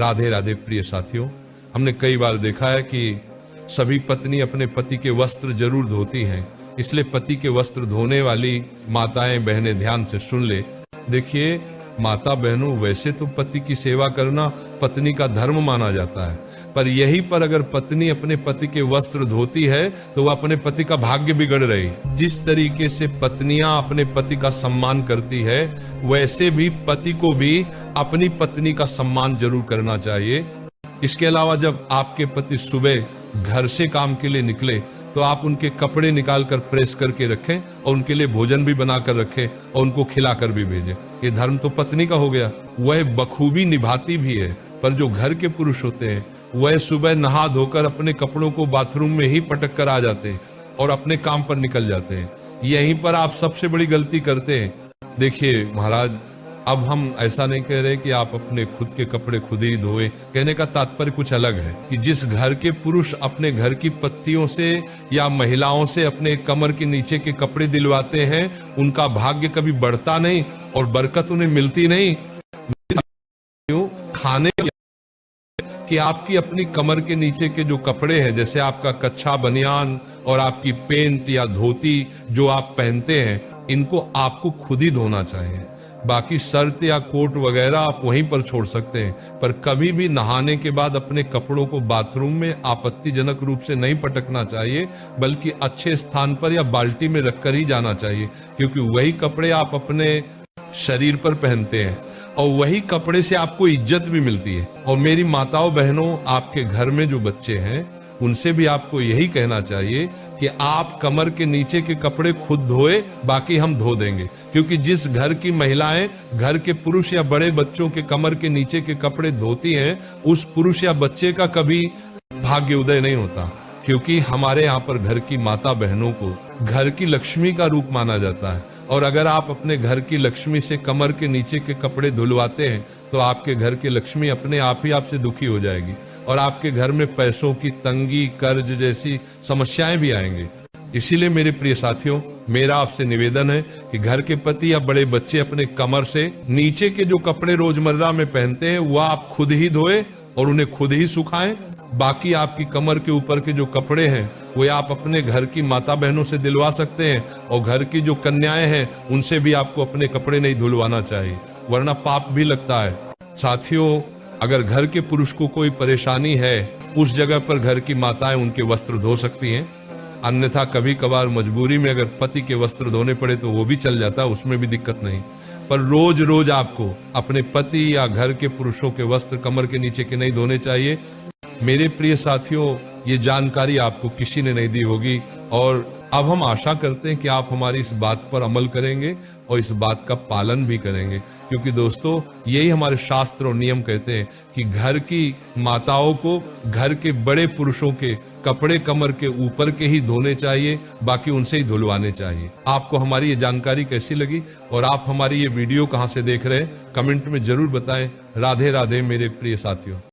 राधे राधे प्रिय साथियों, हमने कई बार देखा है कि सभी पत्नी अपने पति के वस्त्र जरूर धोती हैं, इसलिए पति के वस्त्र धोने वाली माताएं बहनें ध्यान से सुन ले। देखिए माता बहनों, वैसे तो पति की सेवा करना पत्नी का धर्म माना जाता है, पर यहीं पर अगर पत्नी अपने पति के वस्त्र धोती है तो वह अपने पति का भाग्य बिगड़ रही। जिस तरीके से पत्नियां अपने पति का सम्मान करती है, वैसे भी पति को भी अपनी पत्नी का सम्मान जरूर करना चाहिए। इसके अलावा जब आपके पति सुबह घर से काम के लिए निकले तो आप उनके कपड़े निकाल कर प्रेस करके रखें और उनके लिए भोजन भी बनाकर रखें और उनको खिलाकर भी भेजें। ये धर्म तो पत्नी का हो गया, वह बखूबी निभाती भी है। पर जो घर के पुरुष होते हैं वह सुबह नहा धोकर अपने कपड़ों को बाथरूम में ही पटक कर आ जाते हैं और अपने काम पर निकल जाते हैं। यहीं पर आप सबसे बड़ी गलती करते हैं। देखिए महाराज, अब हम ऐसा नहीं कह रहे कि आप अपने खुद के कपड़े खुद ही धोए। कहने का तात्पर्य कुछ अलग है कि जिस घर के पुरुष अपने घर की पत्नियों से या महिलाओं से अपने कमर के नीचे के कपड़े दिलवाते हैं, उनका भाग्य कभी बढ़ता नहीं और बरकत उन्हें मिलती नहीं। खाने कि आपकी अपनी कमर के नीचे के जो कपड़े हैं, जैसे आपका कच्छा बनियान और आपकी पेंट या धोती जो आप पहनते हैं, इनको आपको खुद ही धोना चाहिए। बाकी शर्ट या कोट वगैरह आप वहीं पर छोड़ सकते हैं, पर कभी भी नहाने के बाद अपने कपड़ों को बाथरूम में आपत्तिजनक रूप से नहीं पटकना चाहिए, बल्कि अच्छे स्थान पर या बाल्टी में रखकर ही जाना चाहिए, क्योंकि वही कपड़े आप अपने शरीर पर पहनते हैं और वही कपड़े से आपको इज्जत भी मिलती है। और मेरी माताओं बहनों, आपके घर में जो बच्चे हैं उनसे भी आपको यही कहना चाहिए कि आप कमर के नीचे के कपड़े खुद धोए, बाकी हम धो देंगे। क्योंकि जिस घर की महिलाएं घर के पुरुष या बड़े बच्चों के कमर के नीचे के कपड़े धोती हैं, उस पुरुष या बच्चे का कभी भाग्य उदय नहीं होता। क्योंकि हमारे यहाँ पर घर की माता बहनों को घर की लक्ष्मी का रूप माना जाता है, और अगर आप अपने घर की लक्ष्मी से कमर के नीचे के कपड़े धुलवाते हैं तो आपके घर की लक्ष्मी अपने आप ही आपसे दुखी हो जाएगी और आपके घर में पैसों की तंगी, कर्ज जैसी समस्याएं भी आएंगे। इसीलिए मेरे प्रिय साथियों, मेरा आपसे निवेदन है कि घर के पति या बड़े बच्चे अपने कमर से नीचे के जो कपड़े रोजमर्रा में पहनते हैं वह आप खुद ही धोए और उन्हें खुद ही सुखाएं। बाकी आपकी कमर के ऊपर के जो कपड़े हैं वो आप अपने घर की माता बहनों से दिलवा सकते हैं, और घर की जो कन्याएं हैं उनसे भी आपको अपने कपड़े नहीं धुलवाना चाहिए, वरना पाप भी लगता है। साथियों, अगर घर के पुरुष को कोई परेशानी है, उस जगह पर घर की माताएं उनके वस्त्र धो सकती हैं। अन्यथा कभी कभार मजबूरी में अगर पति के वस्त्र धोने पड़े तो वो भी चल जाता है, उसमें भी दिक्कत नहीं। पर रोज रोज आपको अपने पति या घर के पुरुषों के वस्त्र कमर के नीचे के नहीं धोने चाहिए। मेरे प्रिय साथियों, ये जानकारी आपको किसी ने नहीं दी होगी, और अब हम आशा करते हैं कि आप हमारी इस बात पर अमल करेंगे और इस बात का पालन भी करेंगे। क्योंकि दोस्तों, यही हमारे शास्त्र और नियम कहते हैं कि घर की माताओं को घर के बड़े पुरुषों के कपड़े कमर के ऊपर के ही धोने चाहिए, बाकी उनसे ही धुलवाने चाहिए। आपको हमारी ये जानकारी कैसी लगी और आप हमारी ये वीडियो कहाँ से देख रहे हैं, कमेंट में जरूर बताएं। राधे राधे मेरे प्रिय साथियों।